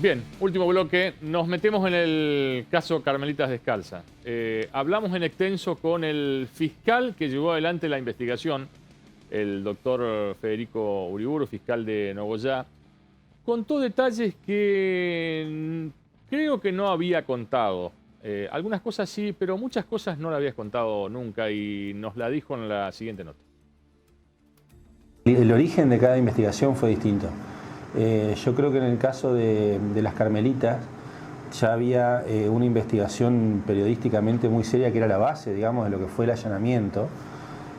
Bien, último bloque. Nos metemos en el caso Carmelitas Descalzas. Hablamos en extenso con el fiscal que llevó adelante la investigación, el doctor Federico Uriburu, fiscal de Nogoyá. Contó detalles que creo que no había contado. Algunas cosas sí, pero muchas cosas no las habías contado nunca y nos la dijo en la siguiente nota. El origen de cada investigación fue distinto. Yo creo que en el caso de las Carmelitas ya había una investigación periodísticamente muy seria que era la base, digamos, de lo que fue el allanamiento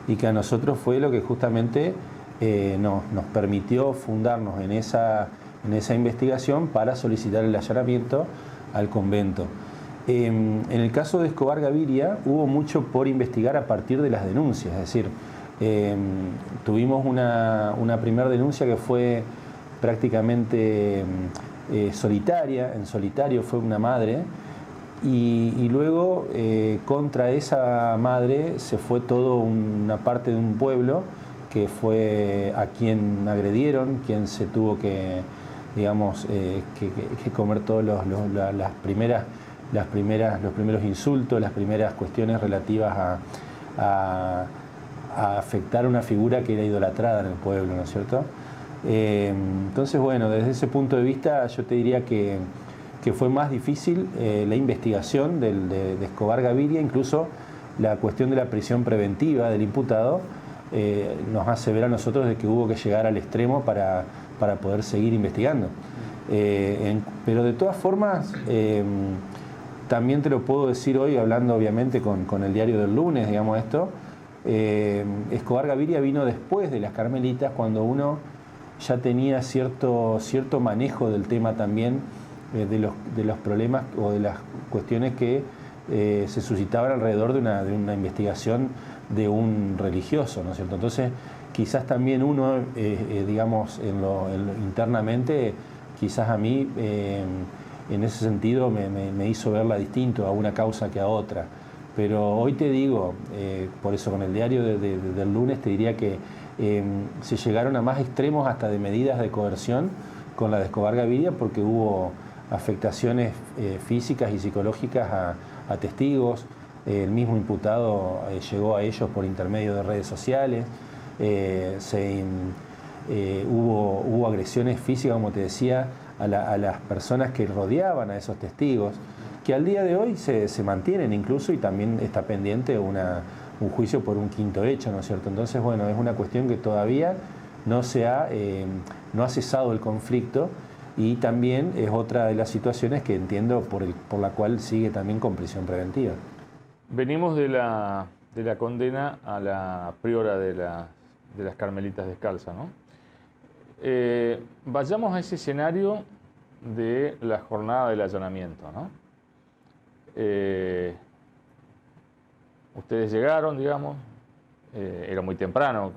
y que a nosotros fue lo que justamente nos permitió fundarnos en esa investigación para solicitar el allanamiento al convento. En el caso de Escobar Gaviria hubo mucho por investigar a partir de las denuncias, es decir, tuvimos una primera denuncia que fue prácticamente solitaria, en solitario fue una madre y luego contra esa madre se fue toda una parte de un pueblo que fue a quien agredieron, quien se tuvo que, digamos, que comer todos los primeros insultos, las primeras cuestiones relativas a afectar a una figura que era idolatrada en el pueblo, ¿no es cierto? Entonces, bueno, desde ese punto de vista yo te diría que fue más difícil la investigación de Escobar Gaviria, incluso la cuestión de la prisión preventiva del imputado nos hace ver a nosotros de que hubo que llegar al extremo para poder seguir investigando. Pero de todas formas, también te lo puedo decir hoy, hablando obviamente con el diario del lunes, digamos esto, Escobar Gaviria vino después de las Carmelitas, cuando uno ya tenía cierto manejo del tema también, de los problemas o de las cuestiones que se suscitaban alrededor de una investigación de un religioso, ¿no es cierto? Entonces, quizás también uno, digamos, internamente, quizás a mí, en ese sentido, me hizo verla distinto a una causa que a otra. Pero hoy te digo, por eso con el diario del lunes te diría que se llegaron a más extremos hasta de medidas de coerción con la de Escobar Gaviria porque hubo afectaciones físicas y psicológicas a testigos. El mismo imputado llegó a ellos por intermedio de redes sociales. Hubo agresiones físicas, como te decía, a las personas que rodeaban a esos testigos, que al día de hoy se mantienen incluso y también está pendiente un juicio por un quinto hecho, ¿no es cierto? Entonces, bueno, es una cuestión que todavía no ha cesado el conflicto y también es otra de las situaciones que entiendo por la cual sigue también con prisión preventiva. Venimos de la condena a la priora de las Carmelitas Descalzas, ¿no? Vayamos a ese escenario de la jornada del allanamiento, ¿no? Ustedes llegaron, digamos, era muy temprano,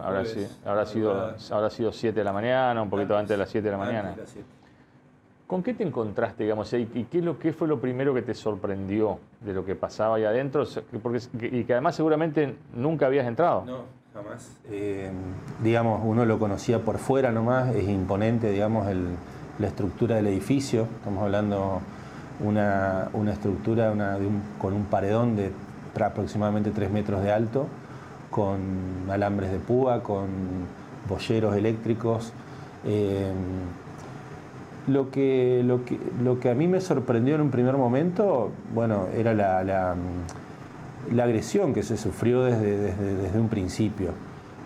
habrá sido 7 de la mañana, un poquito antes de las 7 de la mañana. ¿Con qué te encontraste, digamos, y qué fue lo primero que te sorprendió de lo que pasaba ahí adentro? Y que además seguramente nunca habías entrado. No, jamás. Digamos, uno lo conocía por fuera nomás, es imponente, digamos, la estructura del edificio. Estamos hablando una estructura con un paredón de aproximadamente 3 metros de alto, con alambres de púa, con boyeros eléctricos. Lo que a mí me sorprendió en un primer momento, bueno, era la agresión que se sufrió desde un principio.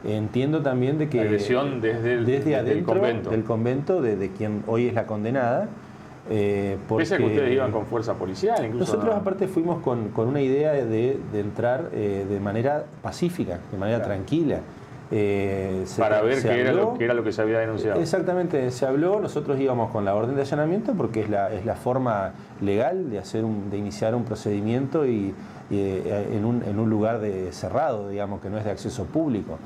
Entiendo también de que... La agresión desde adentro del convento, de quien hoy es la condenada. Pese a que ustedes iban con fuerza policial, incluso. Nosotros aparte fuimos con una idea de entrar de manera pacífica, de manera tranquila. Para ver qué era lo que se había denunciado. Exactamente, se habló, nosotros íbamos con la orden de allanamiento porque es la forma legal de iniciar un procedimiento y en un lugar cerrado, digamos, que no es de acceso público.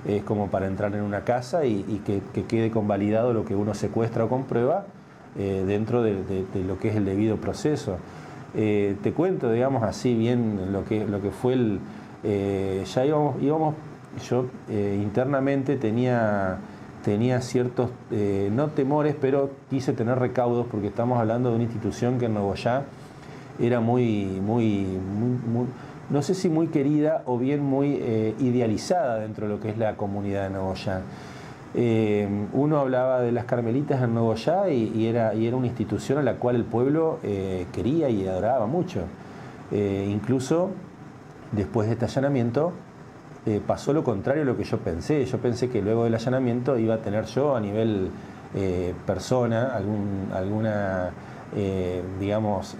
Es como para entrar en una casa y que quede convalidado lo que uno secuestra o comprueba dentro de lo que es el debido proceso. Te cuento, digamos, así bien lo que fue ya íbamos yo internamente tenía tenía ciertos, no temores, pero quise tener recaudos, porque estamos hablando de una institución que en Nogoyá era no sé si muy querida o bien muy idealizada dentro de lo que es la comunidad de Nogoyá. Uno hablaba de las Carmelitas en Nogoyá y era una institución a la cual el pueblo quería y adoraba mucho. Incluso después de este allanamiento pasó lo contrario a lo que yo pensé. Yo pensé que luego del allanamiento iba a tener yo a nivel persona alguna, digamos,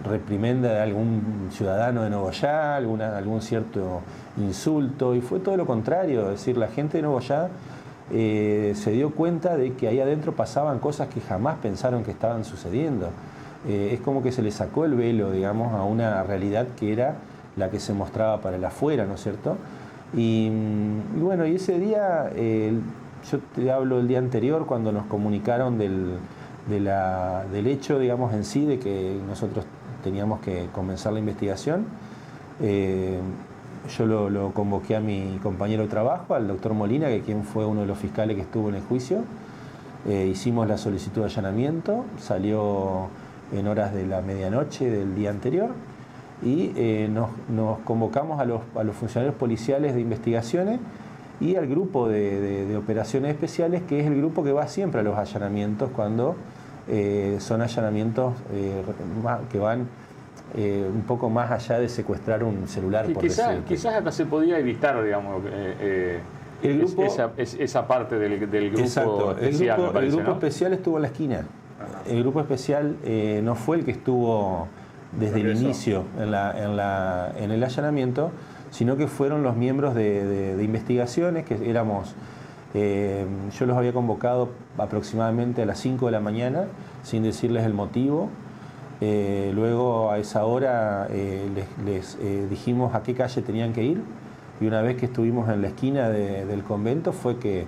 reprimenda de algún ciudadano de Nogoyá, algún cierto insulto, y fue todo lo contrario. Es decir, la gente de Nogoyá se dio cuenta de que ahí adentro pasaban cosas que jamás pensaron que estaban sucediendo. Es como que se le sacó el velo, digamos, a una realidad que era la que se mostraba para el afuera, ¿no es cierto? Y bueno, y ese día, yo te hablo del día anterior, cuando nos comunicaron del hecho, digamos, en sí, de que nosotros teníamos que comenzar la investigación. Yo lo convoqué a mi compañero de trabajo, al doctor Molina, que quien fue uno de los fiscales que estuvo en el juicio. Hicimos la solicitud de allanamiento, salió en horas de la medianoche del día anterior, y nos convocamos a los funcionarios policiales de investigaciones y al grupo de operaciones especiales, que es el grupo que va siempre a los allanamientos cuando son allanamientos que van un poco más allá de secuestrar un celular. Y quizás hasta se podía evitar, digamos, el grupo, esa parte del grupo exacto, especial. El grupo especial estuvo en la esquina. Ajá. El grupo especial no fue el que estuvo desde el inicio en el allanamiento, sino que fueron los miembros de investigaciones, que éramos, yo los había convocado aproximadamente a las 5 de la mañana, sin decirles el motivo. Luego a esa hora les dijimos a qué calle tenían que ir, y una vez que estuvimos en la esquina del convento fue que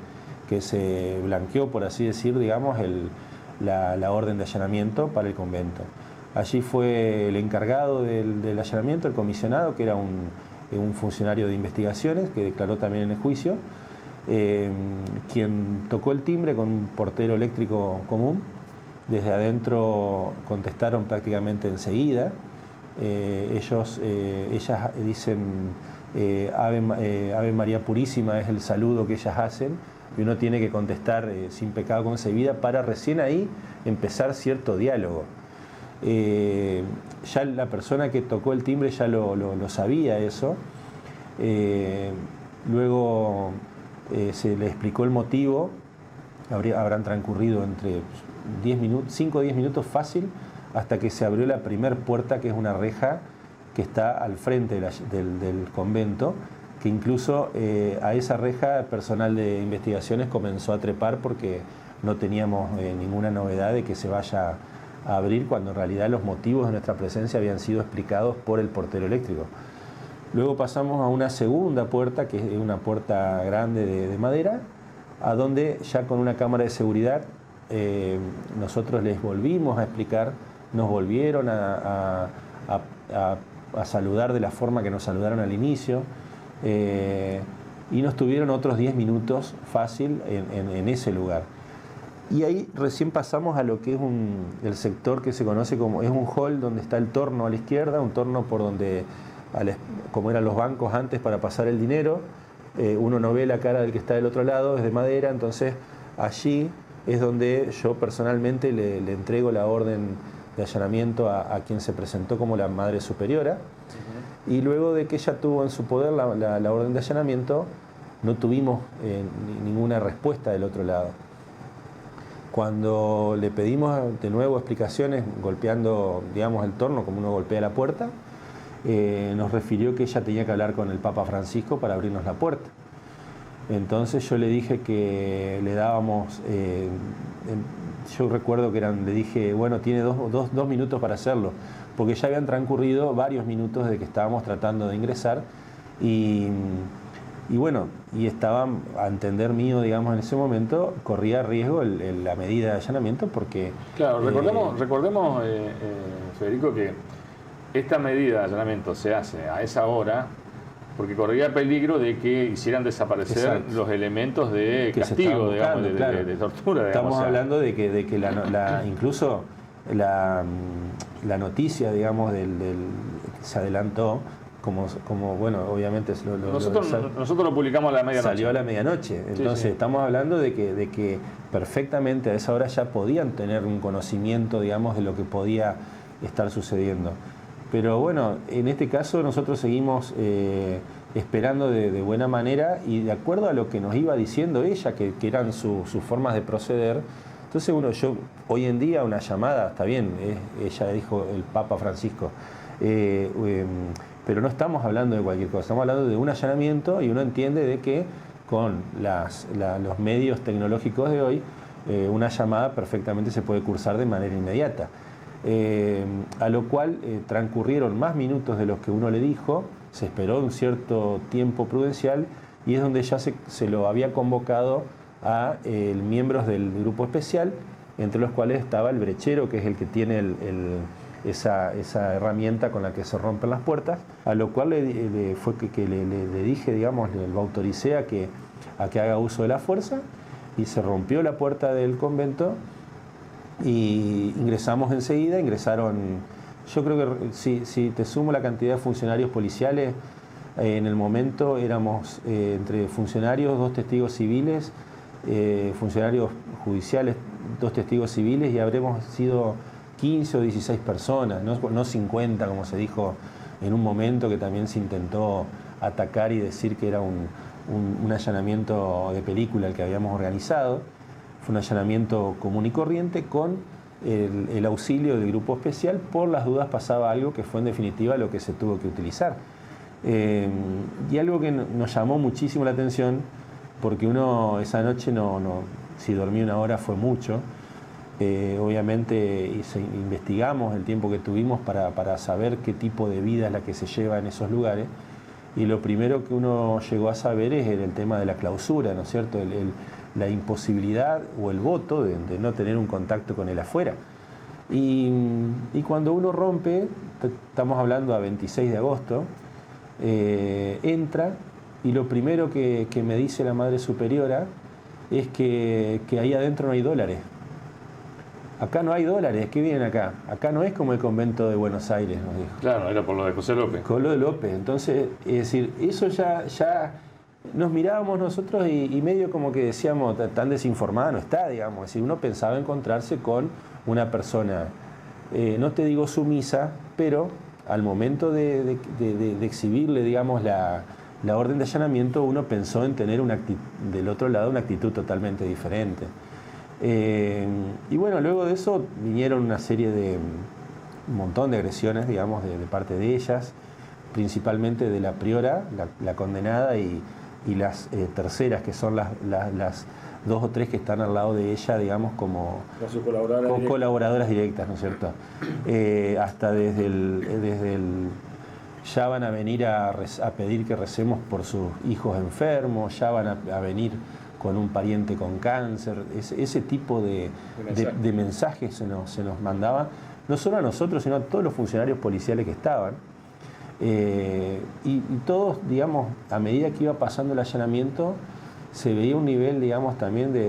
se blanqueó, por así decir, digamos, la orden de allanamiento para el convento. Allí fue el encargado del allanamiento, el comisionado, que era un funcionario de investigaciones, que declaró también en el juicio, quien tocó el timbre con un portero eléctrico común. Desde adentro contestaron prácticamente enseguida. Ellas dicen Ave María Purísima, es el saludo que ellas hacen, y uno tiene que contestar sin pecado concebida, para recién ahí empezar cierto diálogo. Ya la persona que tocó el timbre ya lo sabía eso. Luego se le explicó el motivo. Habrán transcurrido entre 5 o 10 minutos fácil, hasta que se abrió la primer puerta, que es una reja que está al frente del convento, que incluso a esa reja personal de investigaciones comenzó a trepar, porque no teníamos ninguna novedad de que se vaya a abrir, cuando en realidad los motivos de nuestra presencia habían sido explicados por el portero eléctrico. Luego pasamos a una segunda puerta, que es una puerta grande de madera, a donde ya con una cámara de seguridad nosotros les volvimos a explicar, nos volvieron a saludar de la forma que nos saludaron al inicio, y nos tuvieron otros 10 minutos fácil en ese lugar. Y ahí recién pasamos a lo que es el sector que se conoce como, es un hall donde está el torno a la izquierda, un torno por donde, como eran los bancos antes para pasar el dinero, uno no ve la cara del que está del otro lado, es de madera. Entonces allí es donde yo personalmente le entrego la orden de allanamiento a quien se presentó como la Madre Superiora. Uh-huh. Y luego de que ella tuvo en su poder la orden de allanamiento, no tuvimos ninguna respuesta del otro lado. Cuando le pedimos de nuevo explicaciones, golpeando, digamos, el torno como uno golpea la puerta, nos refirió que ella tenía que hablar con el Papa Francisco para abrirnos la puerta. Entonces yo le dije que le dábamos, yo recuerdo que le dije, bueno, tiene dos minutos para hacerlo, porque ya habían transcurrido varios minutos desde que estábamos tratando de ingresar, y bueno, y estaba, a entender mío, digamos, en ese momento, corría riesgo la medida de allanamiento, porque... Claro, recordemos Federico, que esta medida de allanamiento se hace a esa hora porque corría peligro de que hicieran desaparecer Exacto. los elementos de Que se castigo, estaban digamos, buscando, claro. de tortura. Estamos digamos, hablando de que incluso la noticia, digamos, que se adelantó, como bueno, obviamente nosotros lo publicamos a la medianoche. Salió a la medianoche. Entonces estamos hablando de que perfectamente a esa hora ya podían tener un conocimiento, digamos, de lo que podía estar sucediendo. Pero bueno, en este caso nosotros seguimos esperando de buena manera y de acuerdo a lo que nos iba diciendo ella, que eran sus formas de proceder. Entonces, yo hoy en día una llamada, está bien, ella dijo el Papa Francisco, pero no estamos hablando de cualquier cosa, estamos hablando de un allanamiento y uno entiende de que con los medios tecnológicos de hoy, una llamada perfectamente se puede cursar de manera inmediata. A lo cual transcurrieron más minutos de los que uno le dijo, se esperó un cierto tiempo prudencial y es donde ya se lo había convocado a miembros del grupo especial, entre los cuales estaba el brechero, que es el que tiene esa herramienta con la que se rompen las puertas, a lo cual le dije, digamos, le autoricé a que haga uso de la fuerza y se rompió la puerta del convento y ingresamos enseguida. Ingresaron, yo creo que si te sumo la cantidad de funcionarios policiales, en el momento éramos entre funcionarios, 2 testigos civiles, funcionarios judiciales, 2 testigos civiles y habremos sido 15 o 16 personas, no 50 como se dijo en un momento, que también se intentó atacar y decir que era un allanamiento de película el que habíamos organizado. Fue un allanamiento común y corriente con el auxilio del grupo especial, por las dudas pasaba algo que fue en definitiva lo que se tuvo que utilizar. Y algo que nos llamó muchísimo la atención, porque uno esa noche si dormí 1 hora fue mucho, obviamente investigamos el tiempo que tuvimos para saber qué tipo de vida es la que se lleva en esos lugares, y lo primero que uno llegó a saber es el tema de la clausura, ¿no es cierto? La imposibilidad o el voto de no tener un contacto con el afuera. Y cuando uno rompe, estamos hablando a 26 de agosto, entra y lo primero que me dice la Madre Superiora es que ahí adentro no hay dólares. Acá no hay dólares, ¿qué vienen acá? Acá no es como el convento de Buenos Aires, nos dijo. Claro, era por lo de José López. Con lo de López. Entonces, es decir, eso ya nos mirábamos nosotros y medio como que decíamos, tan desinformada no está, digamos. Es decir, uno pensaba encontrarse con una persona, no te digo sumisa, pero al momento de exhibirle, digamos, la orden de allanamiento, uno pensó en tener del otro lado una actitud totalmente diferente. Y bueno, luego de eso vinieron una serie un montón de agresiones, digamos, de parte de ellas, principalmente de la priora, la condenada, y las terceras, que son las 2 o 3 que están al lado de ella, digamos, como colaboradoras directas, ¿no es cierto? Hasta desde el ya van a venir a pedir que recemos por sus hijos enfermos, ya van a venir con un pariente con cáncer, ese tipo de mensajes se nos mandaba, no solo a nosotros, sino a todos los funcionarios policiales que estaban. Y todos, digamos, a medida que iba pasando el allanamiento, se veía un nivel, digamos, también de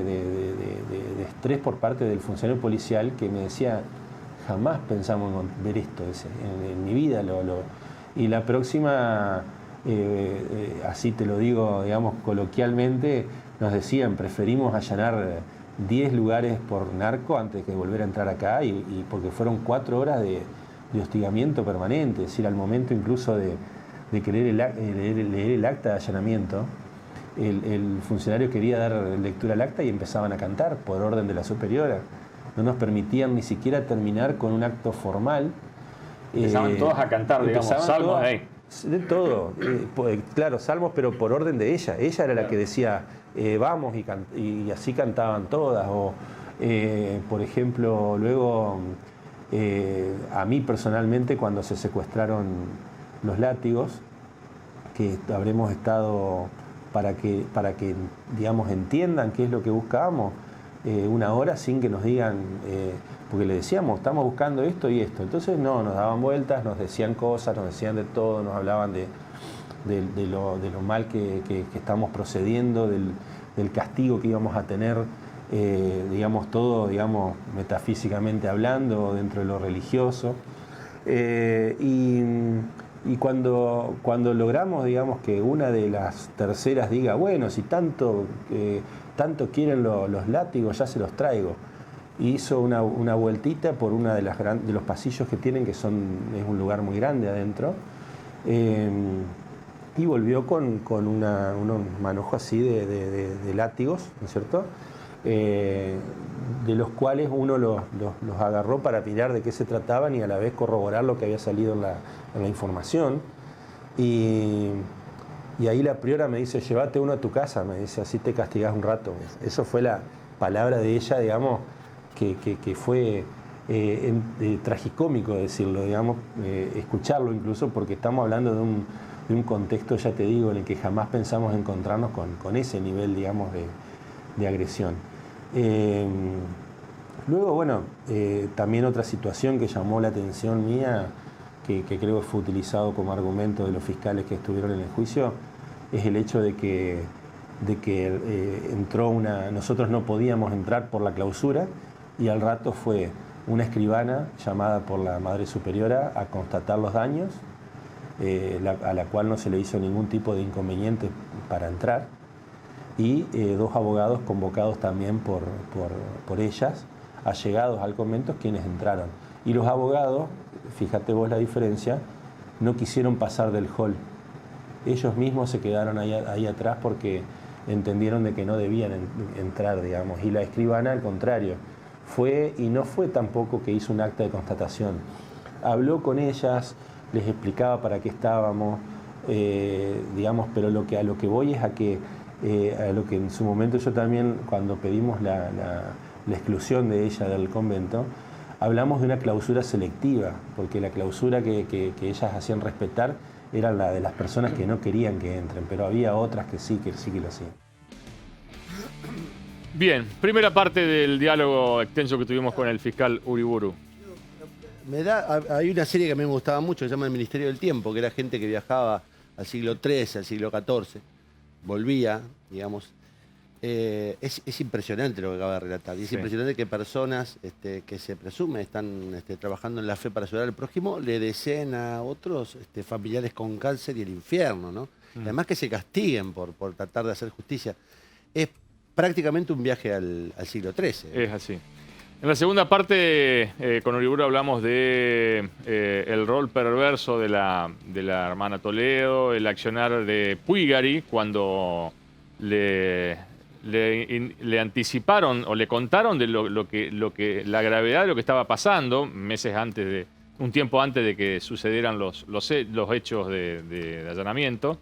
estrés por parte del funcionario policial, que me decía, jamás pensamos en ver esto en mi vida. Y la próxima, así te lo digo, digamos, coloquialmente, nos decían, preferimos allanar 10 lugares por narco antes que volver a entrar acá, y porque fueron 4 horas de hostigamiento permanente. Es decir, al momento incluso de leer el acta de allanamiento, el funcionario quería dar lectura al acta y empezaban a cantar por orden de la superiora. No nos permitían ni siquiera terminar con un acto formal. Empezaban todos a cantar, digamos, salmos ahí. De todo, claro, salmos, pero por orden de ella. Ella era la que decía, vamos, y así cantaban todas. O, por ejemplo, luego, a mí personalmente, cuando se secuestraron los látigos, que habremos estado para que digamos, entiendan qué es lo que buscábamos, 1 hora sin que nos digan, porque le decíamos, estamos buscando esto y esto. Entonces no, nos daban vueltas, nos decían cosas, nos decían de todo, nos hablaban de lo mal que estamos procediendo, del castigo que íbamos a tener, digamos, todo, digamos, metafísicamente hablando, dentro de lo religioso. Y cuando logramos, digamos, que una de las terceras diga, bueno, si tanto quieren los látigos, ya se los traigo. Hizo una vueltita por una de los pasillos que tienen, es un lugar muy grande adentro, y volvió con unos manojos así de látigos, ¿no es cierto? De los cuales uno los agarró para mirar de qué se trataban y a la vez corroborar lo que había salido en la información. Y ahí la priora me dice, llévate uno a tu casa, me dice, así te castigás un rato. Eso fue la palabra de ella, digamos, que fue tragicómico decirlo, digamos, escucharlo incluso, porque estamos hablando de un contexto, ya te digo, en el que jamás pensamos encontrarnos con ese nivel, digamos, de agresión. Luego, bueno, también otra situación que llamó la atención mía, que creo que fue utilizado como argumento de los fiscales que estuvieron en el juicio, es el hecho de que nosotros no podíamos entrar por la clausura, y al rato fue una escribana llamada por la Madre Superiora a constatar los daños, a la cual no se le hizo ningún tipo de inconveniente para entrar, y dos abogados convocados también por ellas, allegados al convento, quienes entraron. Y los abogados, fíjate vos la diferencia, no quisieron pasar del hall. Ellos mismos se quedaron ahí atrás porque entendieron de que no debían entrar, digamos. Y la escribana, al contrario, no fue tampoco que hizo un acta de constatación. Habló con ellas, les explicaba para qué estábamos, digamos, pero a lo que voy es a lo que en su momento yo también, cuando pedimos la exclusión de ella del convento, hablamos de una clausura selectiva, porque la clausura que ellas hacían respetar era la de las personas que no querían que entren, pero había otras que sí lo hacían. Bien, primera parte del diálogo extenso que tuvimos con el fiscal Uriburu. Hay una serie que a mí me gustaba mucho, que se llama El Ministerio del Tiempo, que era gente que viajaba al siglo XIII, al siglo XIV, volvía, digamos. Es impresionante lo que acaba de relatar. Y es impresionante que personas que se presume están trabajando en la fe para ayudar al prójimo le deseen a otros familiares con cáncer y el infierno, ¿no? Y además que se castiguen por tratar de hacer justicia. Es prácticamente un viaje al siglo XIII. Es así. En la segunda parte, con Uriburu hablamos de el rol perverso de la hermana Toledo, el accionar de Puigari cuando le anticiparon o le contaron de la gravedad de lo que estaba pasando un tiempo antes de que sucedieran los hechos de allanamiento.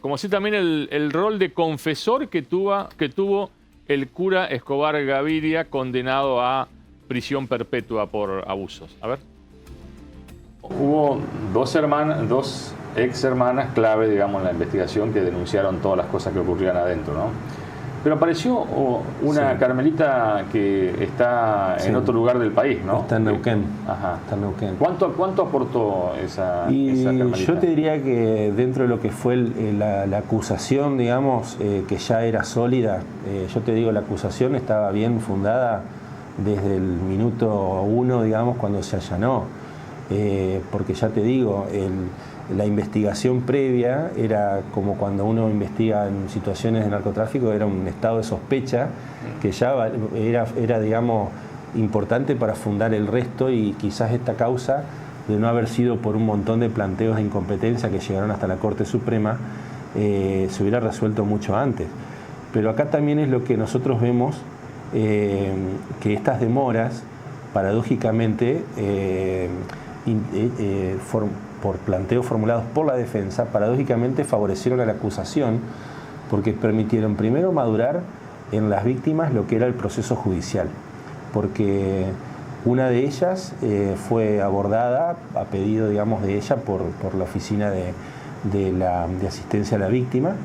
Como así también el rol de confesor que tuvo el cura Escobar Gaviria, condenado a prisión perpetua por abusos. A ver. Hubo dos ex hermanas clave, digamos, en la investigación, que denunciaron todas las cosas que ocurrían adentro, ¿no? Pero apareció una carmelita que está en otro lugar del país, ¿no? Está en Neuquén. Ajá. Está en Neuquén. ¿Cuánto aportó esa carmelita? Yo te diría que dentro de lo que fue la acusación, digamos, que ya era sólida, yo te digo, la acusación estaba bien fundada desde el minuto 1, digamos, cuando se allanó. Porque ya te digo, la investigación previa era como cuando uno investiga en situaciones de narcotráfico, era un estado de sospecha que ya era, digamos, importante para fundar el resto, y quizás esta causa, de no haber sido por un montón de planteos de incompetencia que llegaron hasta la Corte Suprema, se hubiera resuelto mucho antes. Pero acá también es lo que nosotros vemos, que estas demoras, paradójicamente, por planteos formulados por la defensa, paradójicamente favorecieron a la acusación, porque permitieron primero madurar en las víctimas lo que era el proceso judicial, porque una de ellas fue abordada a pedido, digamos, de ella por la oficina de asistencia a la víctima,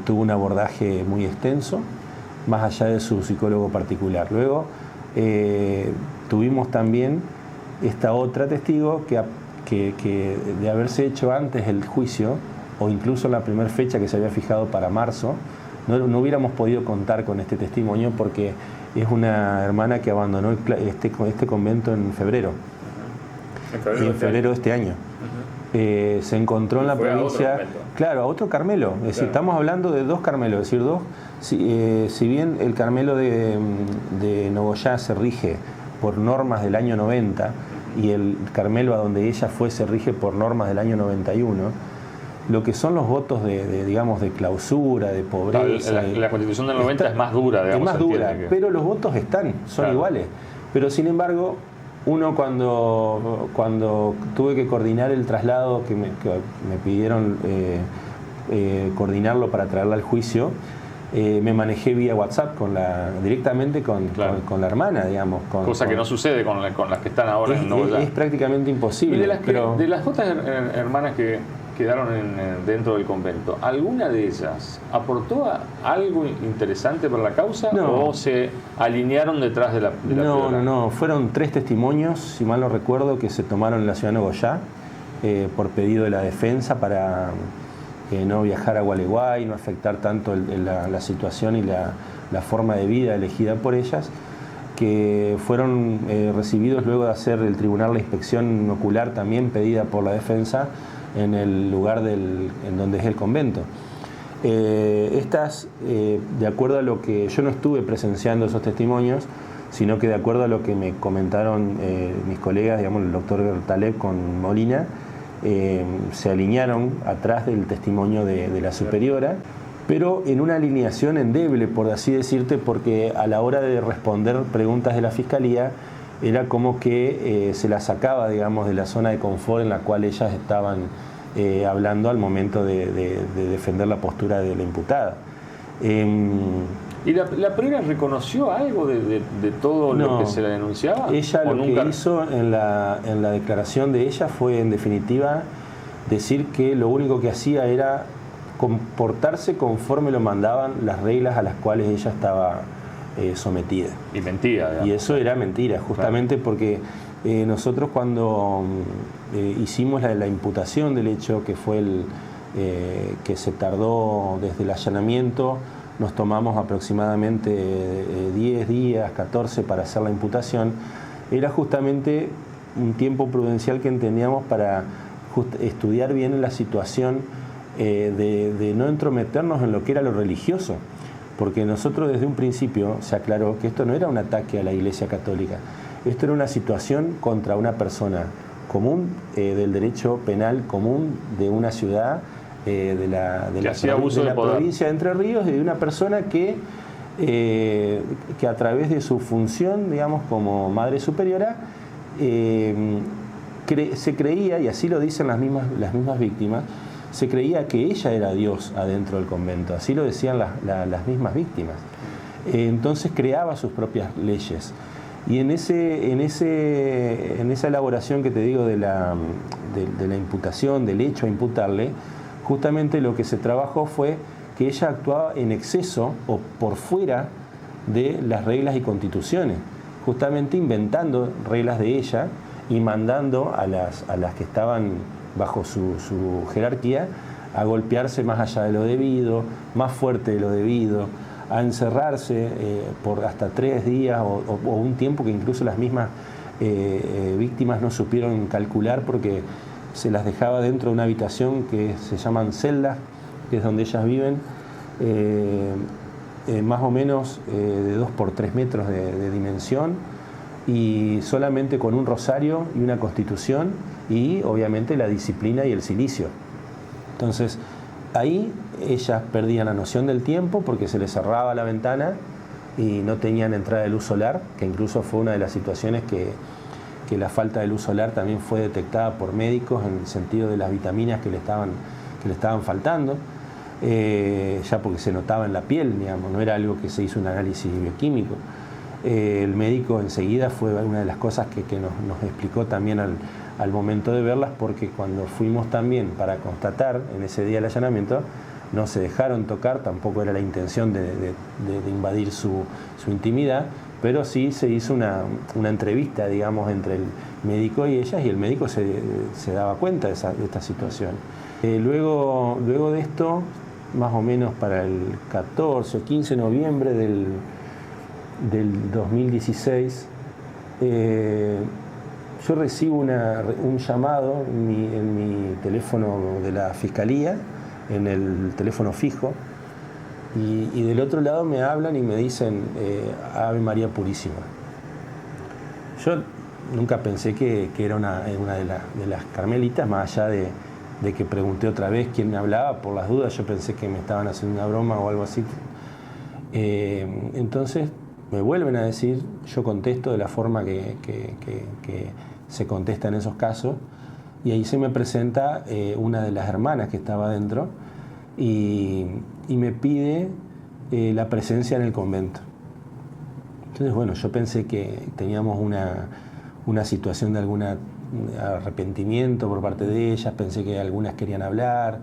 tuvo un abordaje muy extenso, más allá de su psicólogo particular. Luego tuvimos también esta otra testigo que de haberse hecho antes el juicio, o incluso en la primera fecha que se había fijado para marzo, no hubiéramos podido contar con este testimonio porque es una hermana que abandonó este convento en febrero. En febrero de este año. Se encontró en la provincia, claro, a otro Carmelo. Es decir, estamos hablando de dos Carmelos. Es decir, si bien el Carmelo de Nogoyá se rige por normas del año 90 y el Carmelo a donde ella fue se rige por normas del año 91, lo que son los votos digamos, de clausura, de pobreza. La Constitución del 90 es más dura, digamos. Es más dura, pero los votos son iguales. Pero sin embargo, uno cuando tuve que coordinar el traslado, que me pidieron coordinarlo para traerla al juicio, me manejé vía WhatsApp directamente con la hermana, digamos. Cosa que no sucede con las que están ahora en Nogoyá. Es prácticamente imposible. Y de las otras hermanas que quedaron dentro del convento, ¿alguna de ellas aportó algo interesante para la causa o se alinearon detrás de la priora? No, fueron 3 testimonios, si mal no recuerdo, que se tomaron en la ciudad de Nogoyá por pedido de la defensa para no viajar a Gualeguay, no afectar tanto la situación y la forma de vida elegida por ellas, que fueron recibidos luego de hacer el tribunal la inspección ocular también pedida por la defensa en el lugar en donde es el convento. Estas, de acuerdo a lo que yo no estuve presenciando esos testimonios, sino que de acuerdo a lo que me comentaron mis colegas, digamos, el doctor Taleb con Molina, se alinearon atrás del testimonio de la superiora, pero en una alineación endeble, por así decirte, porque a la hora de responder preguntas de la Fiscalía, era como que se la sacaba, digamos, de la zona de confort en la cual ellas estaban hablando al momento de defender la postura de la imputada. ¿Y la priora reconoció algo de todo lo que se le denunciaba? Ella lo que hizo en la declaración de ella fue, en definitiva, decir que lo único que hacía era comportarse conforme lo mandaban las reglas a las cuales ella estaba sometida. Y mentira, digamos. Y eso era mentira, justamente porque nosotros cuando hicimos la imputación del hecho, que fue que se tardó desde el allanamiento, nos tomamos aproximadamente 10 días, 14 para hacer la imputación, era justamente un tiempo prudencial que entendíamos para estudiar bien la situación de no entrometernos en lo que era lo religioso. Porque nosotros desde un principio se aclaró que esto no era un ataque a la Iglesia Católica, esto era una situación contra una persona común del derecho penal común de una ciudad de la provincia de Entre Ríos, y de una persona que a través de su función, digamos, como madre superiora, se creía, y así lo dicen las mismas víctimas, se creía que ella era Dios adentro del convento, así lo decían las mismas víctimas. Entonces creaba sus propias leyes. Y en esa elaboración que te digo de la imputación, del hecho a imputarle, justamente lo que se trabajó fue que ella actuaba en exceso o por fuera de las reglas y constituciones, justamente inventando reglas de ella y mandando a las que estaban bajo su jerarquía a golpearse más allá de lo debido, más fuerte de lo debido, a encerrarse por hasta 3 días o un tiempo que incluso las mismas víctimas no supieron calcular, porque se las dejaba dentro de una habitación que se llaman celdas, que es donde ellas viven, más o menos de 2 por 3 metros de dimensión, y solamente con un rosario y una constitución y obviamente la disciplina y el cilicio. Entonces ahí ellas perdían la noción del tiempo porque se les cerraba la ventana y no tenían entrada de luz solar, que incluso fue una de las situaciones que la falta de luz solar también fue detectada por médicos en el sentido de las vitaminas que le estaban faltando, ya porque se notaba en la piel, digamos, no era algo que se hizo un análisis bioquímico. El médico enseguida fue una de las cosas que nos explicó también al momento de verlas, porque cuando fuimos también para constatar en ese día el allanamiento, no se dejaron tocar, tampoco era la intención de invadir su intimidad, pero sí se hizo una entrevista, digamos, entre el médico y ellas, y el médico se daba cuenta de esta situación. Luego de esto, más o menos para el 14 o 15 de noviembre del 2016, yo recibo un llamado en mi teléfono de la Fiscalía, en el teléfono fijo, y del otro lado me hablan y me dicen Ave María Purísima. Yo nunca pensé que era una de las carmelitas, más allá de que pregunté otra vez quién me hablaba, por las dudas yo pensé que me estaban haciendo una broma o algo así. Entonces me vuelven a decir, yo contesto de la forma que se contesta en esos casos, y ahí se me presenta una de las hermanas que estaba adentro y me pide la presencia en el convento. Entonces, bueno, yo pensé que teníamos una situación de algún arrepentimiento por parte de ellas, pensé que algunas querían hablar.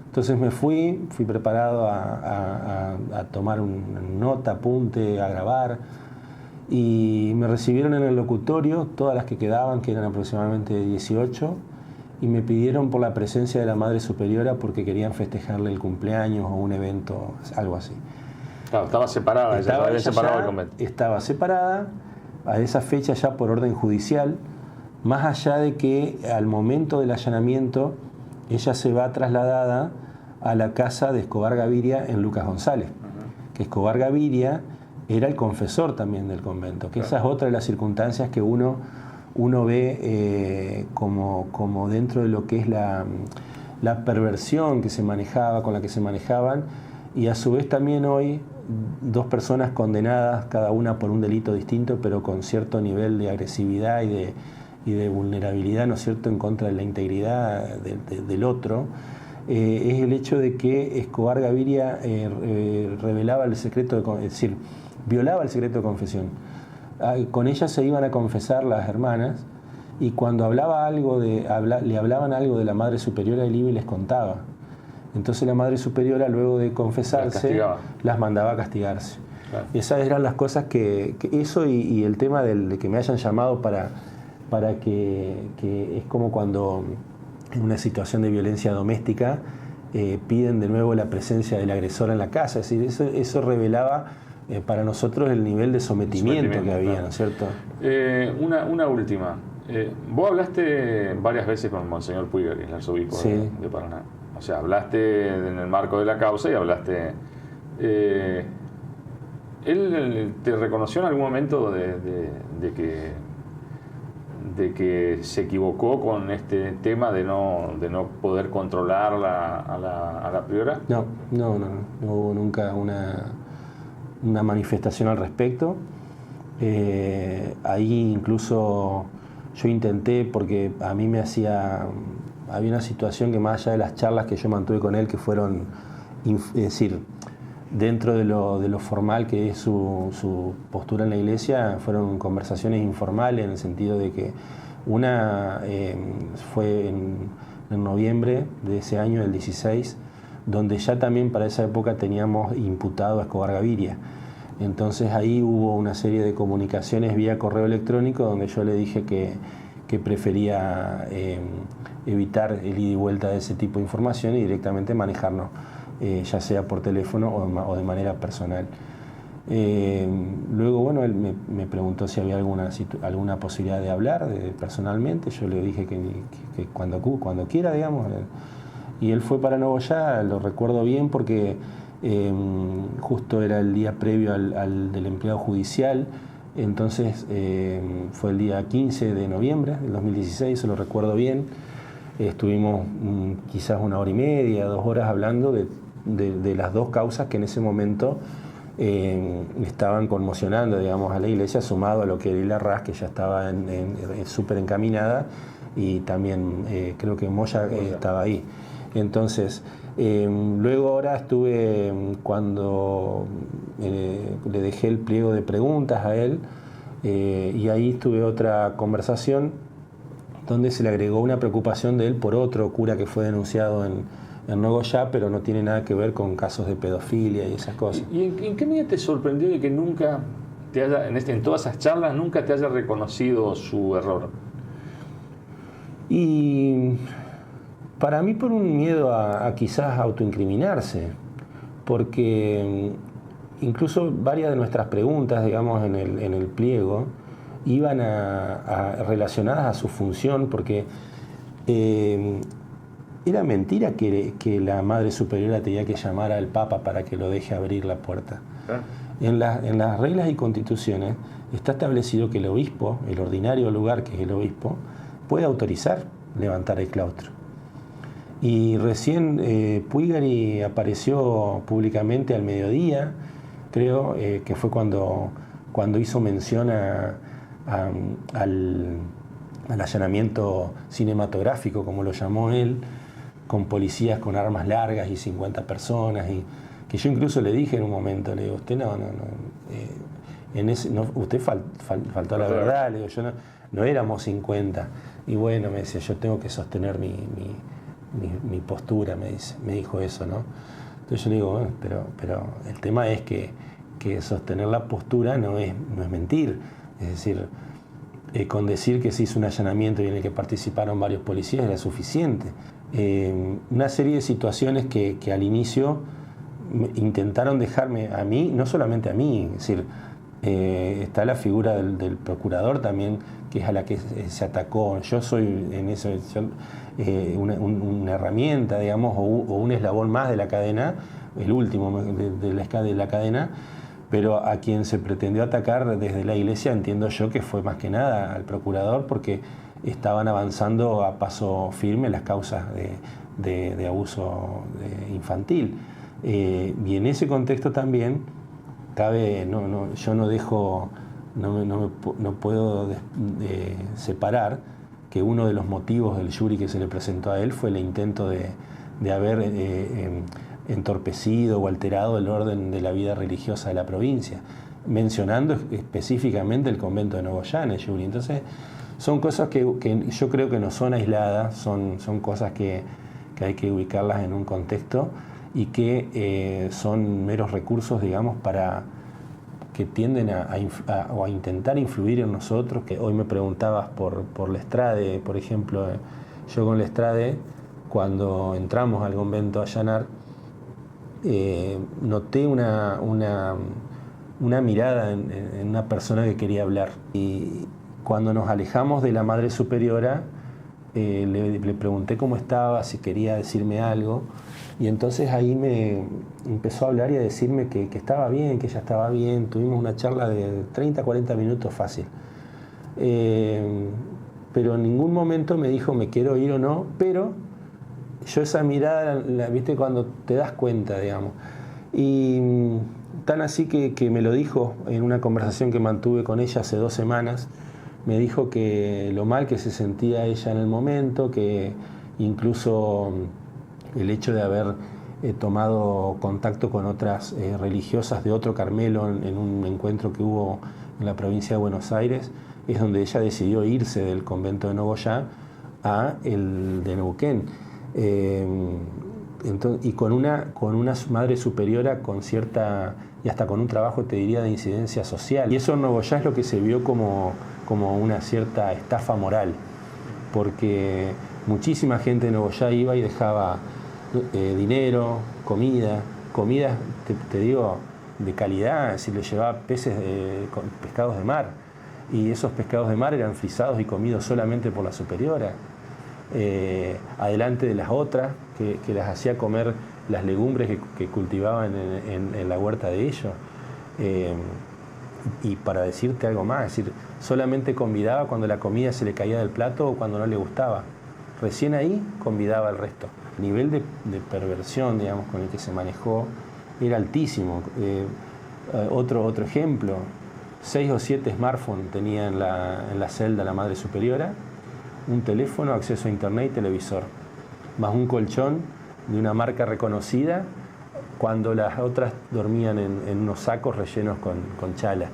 Entonces me fui preparado a tomar una nota, apunte, a grabar, y me recibieron en el locutorio, todas las que quedaban, que eran aproximadamente 18, y me pidieron por la presencia de la Madre Superiora porque querían festejarle el cumpleaños o un evento, algo así. Claro, estaba separada, Estaba separado del convento. Estaba separada a esa fecha ya por orden judicial, más allá de que al momento del allanamiento ella se va trasladada a la casa de Escobar Gaviria en Lucas González, que Escobar Gaviria era el confesor también del convento, que esa es otra de las circunstancias que uno ve como dentro de lo que es la perversión que se manejaba, con la que se manejaban, y a su vez también hoy dos personas condenadas, cada una por un delito distinto, pero con cierto nivel de agresividad y de vulnerabilidad, ¿no es cierto?, en contra de la integridad del otro, es el hecho de que Escobar Gaviria revelaba el secreto, es decir, violaba el secreto de confesión. Con ella se iban a confesar las hermanas, y cuando le hablaban algo de la Madre Superiora, él iba y les contaba. Entonces la Madre Superiora, luego de confesarse, las mandaba a castigarse. Claro. Esas eran las cosas que eso y el tema de que me hayan llamado para que es como cuando en una situación de violencia doméstica piden de nuevo la presencia del agresor en la casa. Es decir, eso revelaba para nosotros el nivel de sometimiento que había, claro, ¿no es cierto? Una última. Vos hablaste varias veces con Monseñor Puigari, el arzobispo de Paraná. O sea, hablaste en el marco de la causa y hablaste... ¿Él te reconoció en algún momento de que se equivocó con este tema de no poder controlar a la priora? No hubo nunca una manifestación al respecto. Ahí incluso yo intenté, porque a mí había una situación que más allá de las charlas que yo mantuve con él, que fueron, es decir, dentro de lo formal que es su postura en la iglesia, fueron conversaciones informales, en el sentido de que una fue en noviembre de ese año, del 16, donde ya también para esa época teníamos imputado a Escobar Gaviria. Entonces ahí hubo una serie de comunicaciones vía correo electrónico, donde yo le dije que prefería evitar el ida y vuelta de ese tipo de información y directamente manejarnos, ya sea por teléfono o de manera personal. Luego, bueno, él me preguntó si había alguna posibilidad de hablar personalmente. Yo le dije que cuando quiera, digamos. Y él fue para Nogoyá, lo recuerdo bien porque justo era el día previo al del empleado judicial. Entonces fue el día 15 de noviembre del 2016, eso lo recuerdo bien. Estuvimos quizás 1 hora y media, 2 horas hablando de las dos causas que en ese momento estaban conmocionando, digamos, a la iglesia, sumado a lo que era la RAS, que ya estaba súper encaminada, y también creo que Moya estaba ahí. Entonces, luego ahora estuve, cuando le dejé el pliego de preguntas a él, y ahí tuve otra conversación donde se le agregó una preocupación de él por otro cura que fue denunciado en Nogoyá, pero no tiene nada que ver con casos de pedofilia y esas cosas. ¿Y en qué medida te sorprendió de que nunca te haya, en todas esas charlas, nunca te haya reconocido su error? Y para mí por un miedo a quizás autoincriminarse, porque incluso varias de nuestras preguntas, digamos, en el pliego, iban relacionadas a su función, porque era mentira que la Madre Superiora tenía que llamar al Papa para que lo deje abrir la puerta. En las reglas y constituciones está establecido que el obispo, el ordinario lugar que es el obispo, puede autorizar levantar el claustro. Y recién Puigari apareció públicamente al mediodía, creo, que fue cuando hizo mención al allanamiento cinematográfico, como lo llamó él, con policías con armas largas y 50 personas, y que yo incluso le dije en un momento, le digo, usted usted faltó a la verdad, le digo, yo no éramos 50, y bueno, me decía, yo tengo que sostener mi postura, me dijo eso, ¿no? Entonces yo le digo, bueno, pero el tema es que sostener la postura no es mentir, es decir, con decir que se hizo un allanamiento y en el que participaron varios policías era suficiente. Una serie de situaciones que al inicio intentaron dejarme a mí, no solamente a mí, es decir, está la figura del procurador también, que es a la que se atacó. Yo soy en eso una herramienta, digamos, o un eslabón más de la cadena, el último de la cadena, pero a quien se pretendió atacar desde la Iglesia entiendo yo que fue más que nada al procurador, porque estaban avanzando a paso firme las causas de abuso infantil. Y en ese contexto también cabe, yo no puedo separar que uno de los motivos del jury que se le presentó a él fue el intento de haber entorpecido o alterado el orden de la vida religiosa de la provincia, mencionando específicamente el convento de Nogoyá en el jury. Entonces, son cosas que yo creo que no son aisladas, son cosas que hay que ubicarlas en un contexto y que son meros recursos, digamos, que tienden a intentar influir en nosotros. Que hoy me preguntabas por Lestrade, por ejemplo. Yo con Lestrade, cuando entramos al convento a allanar, noté una mirada en una persona que quería hablar. Y cuando nos alejamos de la Madre Superiora, le pregunté cómo estaba, si quería decirme algo, y entonces ahí me empezó a hablar y a decirme que estaba bien, que ella estaba bien. Tuvimos una charla de 30, 40 minutos fácil. Pero en ningún momento me dijo me quiero ir o no, pero yo esa mirada, viste, cuando te das cuenta, digamos. Y tan así que me lo dijo en una conversación que mantuve con ella hace 2 semanas. Me dijo que lo mal que se sentía ella en el momento, que incluso el hecho de haber tomado contacto con otras religiosas de otro Carmelo en un encuentro que hubo en la provincia de Buenos Aires, es donde ella decidió irse del convento de Nogoyá a el de Neuquén. Y con una madre superiora con cierta, y hasta con un trabajo, te diría, de incidencia social. Y eso en Nogoyá es lo que se vio como una cierta estafa moral, porque muchísima gente de Nogoyá iba y dejaba dinero, comida, te digo, de calidad, es decir, le llevaba pescados de mar, y esos pescados de mar eran frisados y comidos solamente por la superiora, adelante de las otras, que las hacía comer las legumbres que cultivaban en la huerta de ellos. Y para decirte algo más, es decir, solamente convidaba cuando la comida se le caía del plato o cuando no le gustaba. Recién ahí convidaba al resto. El nivel de perversión, digamos, con el que se manejó era altísimo. Otro ejemplo, 6 o 7 smartphones tenía en la celda la Madre Superiora, un teléfono, acceso a internet y televisor, más un colchón de una marca reconocida, cuando las otras dormían en unos sacos rellenos con chala.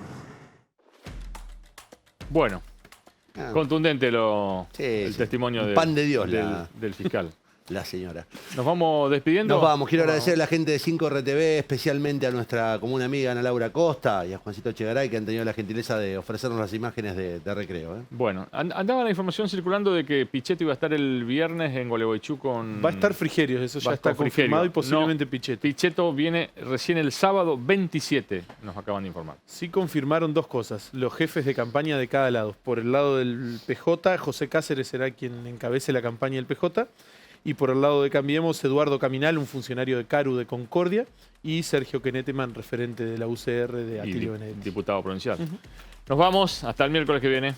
Bueno, contundente el Sí, testimonio pan de Dios, del fiscal. la señora. Nos vamos despidiendo. Nos vamos. Quiero agradecer a la gente de 5RTV, especialmente a nuestra común amiga Ana Laura Costa y a Juancito Chegaray, que han tenido la gentileza de ofrecernos las imágenes de recreo. Bueno, andaba la información circulando de que Pichetto iba a estar el viernes en Gualeguaychú con... Va a estar Frigerios, eso ya Va a está estar confirmado, Frigerio. y posiblemente No, Pichetto. Pichetto viene recién el sábado 27, nos acaban de informar. Sí confirmaron dos cosas, los jefes de campaña de cada lado. Por el lado del PJ, José Cáceres será quien encabece la campaña del PJ, y por el lado de Cambiemos, Eduardo Caminal, un funcionario de CARU de Concordia, y Sergio Keneteman, referente de la UCR de Y Atilio Benedetti. diputado provincial. Nos vamos, hasta el miércoles que viene.